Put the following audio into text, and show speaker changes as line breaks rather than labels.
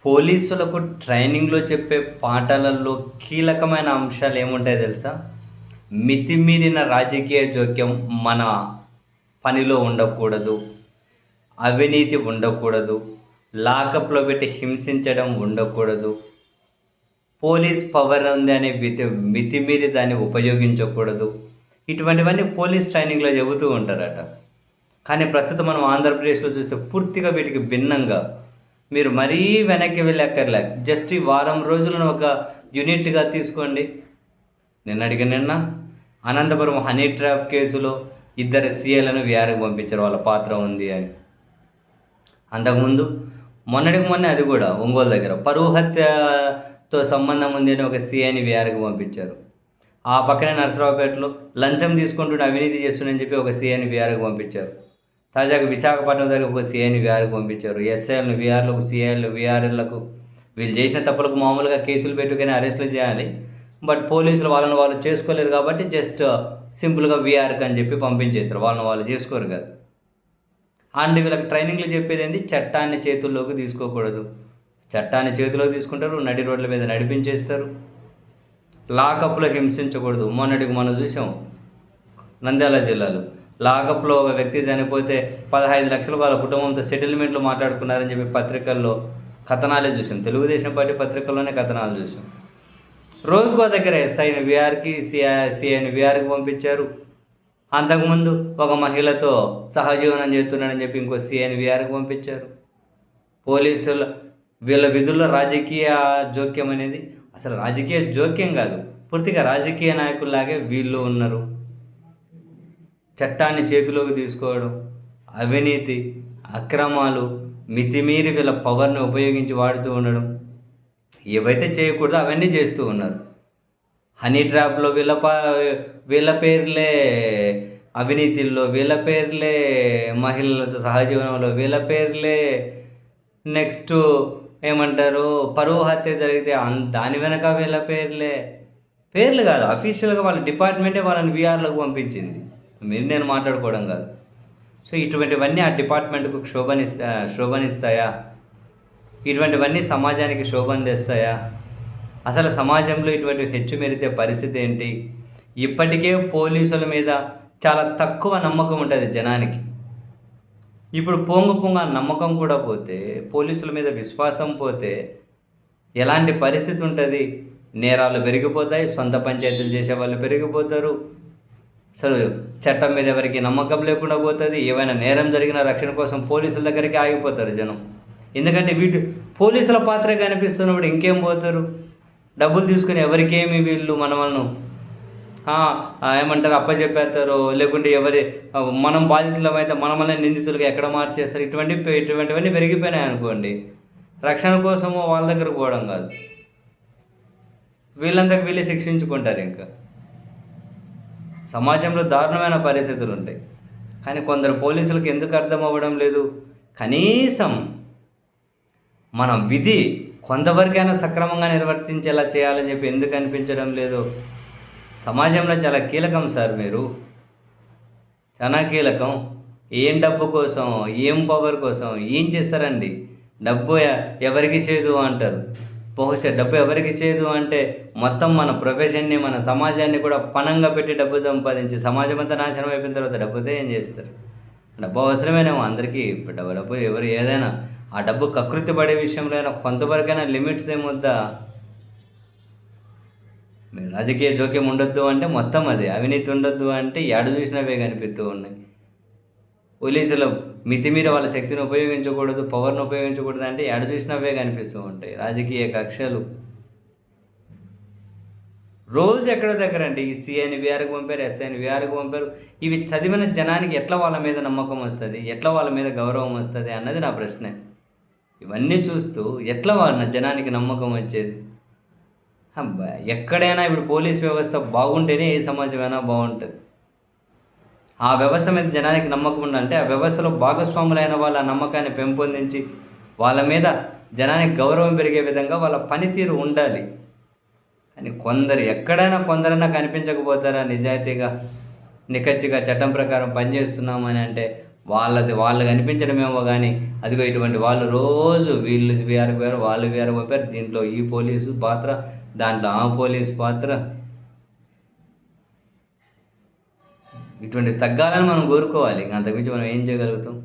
పోలీసులకు ట్రైనింగ్‌లో చెప్పే పాఠాలలో కీలకమైన అంశాలు ఏముంటాయో తెలుసా? మితిమీరిన రాజకీయ జోక్యం మన పనిలో ఉండకూడదు. అవినీతి ఉండకూడదు. లాకప్‌లో పెట్టి హింసించడం ఉండకూడదు. పోలీస్ పవర్ ఉంది అనే మితిమీరి దాన్ని ఉపయోగించకూడదు. ఇటువంటివన్నీ పోలీస్ ట్రైనింగ్‌లో చెబుతూ ఉంటారట. కానీ ప్రస్తుతం మనం ఆంధ్రప్రదేశ్‌లో చూస్తే పూర్తిగా వీటికి భిన్నంగా మీరు మరీ వెనక్కి వెళ్ళక్కర్లే. జస్ట్ ఈ వారం రోజులను ఒక యూనిట్‌గా తీసుకోండి. నిన్న అనంతపురం హనీ ట్రాప్ కేసులో ఇద్దరు సీఐలను విఆర్‌కి పంపించారు వాళ్ళ పాత్ర ఉంది అని. అంతకుముందు మొన్నటికి మొన్నే అది కూడా ఒంగోలు దగ్గర పరువు హత్యతో సంబంధం ఉంది అని ఒక సీఐని విఆర్‌కి పంపించారు. ఆ పక్కనే నరసరావుపేటలో లంచం తీసుకుంటుంటే అవినీతి చేస్తుండని చెప్పి ఒక సీఐని విఆర్‌కి పంపించారు. తాజాగా విశాఖపట్నం దగ్గర ఒక సీఐని విఆర్‌కి పంపించారు. ఎస్ఐలను విఆర్‌లకు, సీఐలు విఆర్‌లకు వీళ్ళు చేసిన తప్పులకు మామూలుగా కేసులు పెట్టుకొని అరెస్టులు చేయాలి. బట్ పోలీసులు వాళ్ళని వాళ్ళు చేసుకోలేరు కాబట్టి జస్ట్ సింపుల్‌గా విఆర్‌కి అని చెప్పి పంపించేస్తారు. వాళ్ళని వాళ్ళు చేసుకోరు కదా. అండ్ వీళ్ళకి ట్రైనింగ్లు చెప్పేది ఏంది, చట్టాన్ని చేతుల్లోకి తీసుకోకూడదు. చట్టాన్ని చేతిలోకి తీసుకుంటారు, నడి రోడ్ల మీద నడిపించేస్తారు. లాకప్లో హింసించకూడదు. మొన్నటికి మనం చూసాం నంద్యాల జిల్లాలో లాకప్లో ఒక వ్యక్తి చనిపోతే 15 లక్షలు వాళ్ళ కుటుంబంతో సెటిల్మెంట్లు మాట్లాడుకున్నారని చెప్పి పత్రికల్లో కథనాలే చూసాం. తెలుగుదేశం పార్టీ పత్రికల్లోనే కథనాలు చూసాం. రోజుకో దగ్గర ఎస్ఐని విఆర్‌కి, సిఐని విఆర్‌కి పంపించారు. అంతకుముందు ఒక మహిళతో సహజీవనం చేస్తున్నాడని చెప్పి ఇంకో సీఐని విఆర్‌కి పంపించారు. పోలీసులు వీళ్ళ విధుల్లో రాజకీయ జోక్యం అనేది అసలు రాజకీయ జోక్యం కాదు, పూర్తిగా రాజకీయ నాయకుల్లాగే వీళ్ళు ఉన్నారు. చట్టాన్ని చేతిలోకి తీసుకోవడం, అవినీతి, అక్రమాలు, మితిమీరి వీళ్ళ పవర్ని ఉపయోగించి వాడుతూ ఉండడం, ఏవైతే చేయకూడదో అవన్నీ చేస్తూ ఉన్నారు. హనీ ట్రాప్లో వీళ్ళ పేర్లే, అవినీతిల్లో వీళ్ళ పేర్లే, మహిళలతో సహజీవనంలో వీళ్ళ పేర్లే, నెక్స్ట్ ఏమంటారు పరువు హత్య జరిగితే దాని వెనక వీళ్ళ పేర్లు కాదు, అఫీషియల్గా వాళ్ళ డిపార్ట్మెంటే వాళ్ళని విఆర్‌లకు పంపించింది. మీరు నేను మాట్లాడుకోవడం కాదు. సో ఇటువంటివన్నీ ఆ డిపార్ట్మెంట్కు శోభనిస్తాయా? ఇటువంటివన్నీ సమాజానికి శోభను తెస్తాయా? అసలు సమాజంలో ఇటువంటి హెచ్చుమెరితే పరిస్థితి ఏంటి? ఇప్పటికే పోలీసుల మీద చాలా తక్కువ నమ్మకం ఉంటుంది జనానికి. ఇప్పుడు పొంగ నమ్మకం కూడా పోతే, పోలీసుల మీద విశ్వాసం పోతే ఎలాంటి పరిస్థితి ఉంటుంది? నేరాలు పెరిగిపోతాయి, సొంత పంచాయతీలు చేసేవాళ్ళు పెరిగిపోతారు. అసలు చట్టం మీద ఎవరికి నమ్మకం లేకుండా పోతుంది. ఏమైనా నేరం జరిగిన రక్షణ కోసం పోలీసుల దగ్గరికి ఆగిపోతారు జనం. ఎందుకంటే పోలీసుల పాత్ర కనిపిస్తున్నప్పుడు ఇంకేం పోతారు? డబ్బులు తీసుకుని ఎవరికేమి వీళ్ళు మనల్ని ఏమంటారు అప్పచెప్పేస్తారో, లేకుంటే మనం బాధితులమైతే మనమల్ని నిందితులుగా ఎక్కడ మార్చేస్తారు. ఇటువంటివన్నీ పెరిగిపోయినాయి అనుకోండి. రక్షణ కోసము వాళ్ళ దగ్గరకు పోవడం కాదు, వీళ్ళందరికి వీళ్ళే శిక్షించుకుంటారు. ఇంకా సమాజంలో దారుణమైన పరిస్థితులు ఉంటాయి. కానీ కొందరు పోలీసులకు ఎందుకు అర్థం అవ్వడం లేదు? కనీసం మనం విధి కొంతవరకైనా సక్రమంగా నిర్వర్తించేలా చేయాలని చెప్పి ఎందుకు అనిపించడం లేదు? సమాజంలో చాలా కీలకం సార్ మీరు, చాలా కీలకం. ఏం డబ్బు కోసం, ఏం పవర్ కోసం ఏం చేస్తారండి? డబ్బు ఎవరికి చేదు అంటారు. బహుశా డబ్బు ఎవరికి చేదు అంటే మొత్తం మన ప్రొఫెషన్ని, మన సమాజాన్ని కూడా పణంగా పెట్టి డబ్బు సంపాదించి సమాజం అంతా నాశనం అయిపోయిన తర్వాత డబ్బుతో ఏం చేస్తారు? డబ్బు అవసరమేనేమో అందరికీ. డబ్బు ఎవరు ఏదైనా ఆ డబ్బు కకృతి పడే విషయంలో అయినా కొంతవరకైనా లిమిట్స్ ఏమొద్దా? రాజకీయ జోక్యం ఉండొద్దు అంటే మొత్తం అదే, అవినీతి ఉండొద్దు అంటే ఎడ చూసినవే కనిపిస్తూ ఉన్నాయి. పోలీసులు మితిమీర వాళ్ళ శక్తిని ఉపయోగించకూడదు, పవర్ను ఉపయోగించకూడదు అంటే ఎడ చూసినవే కనిపిస్తూ ఉంటాయి. రాజకీయ కక్షలు రోజు ఎక్కడ దగ్గర అంటే ఈ సీఐని విఆర్‌కి పంపారు, ఎస్ఐని విఆర్‌కి పంపారు. ఇవి చదివిన జనానికి ఎట్లా వాళ్ళ మీద నమ్మకం వస్తుంది, ఎట్లా వాళ్ళ మీద గౌరవం వస్తుంది అన్నది నా ప్రశ్న. ఇవన్నీ చూస్తూ ఎట్లా వాళ్ళ జనానికి నమ్మకం వచ్చేది? ఎక్కడైనా ఇప్పుడు పోలీస్ వ్యవస్థ బాగుంటేనే ఏ సమాజమైనా బాగుంటుంది. ఆ వ్యవస్థ మీద జనానికి నమ్మకం ఉండాలంటే ఆ వ్యవస్థలో భాగస్వాములైన వాళ్ళ నమ్మకాన్ని పెంపొందించి వాళ్ళ మీద జనానికి గౌరవం పెరిగే విధంగా వాళ్ళ పనితీరు ఉండాలి. కానీ కొందరైనా కనిపించకపోతారా నిజాయితీగా, నిక్కచ్చిగా చట్టం ప్రకారం పనిచేస్తున్నామని అంటే వాళ్ళు కనిపించడమేమో కానీ అదిగో ఇటువంటి వాళ్ళు రోజు వీళ్ళు వీఆర్ పోయారు, వాళ్ళు వీఆర్ పోయారు, దీంట్లో ఈ పోలీసు పాత్ర, దాంట్లో ఆ పోలీసు పాత్ర, ఇటువంటి తగ్గాలని మనం కోరుకోవాలి. ఇంక అంతకుమించి మనం ఏం చేయగలుగుతాం?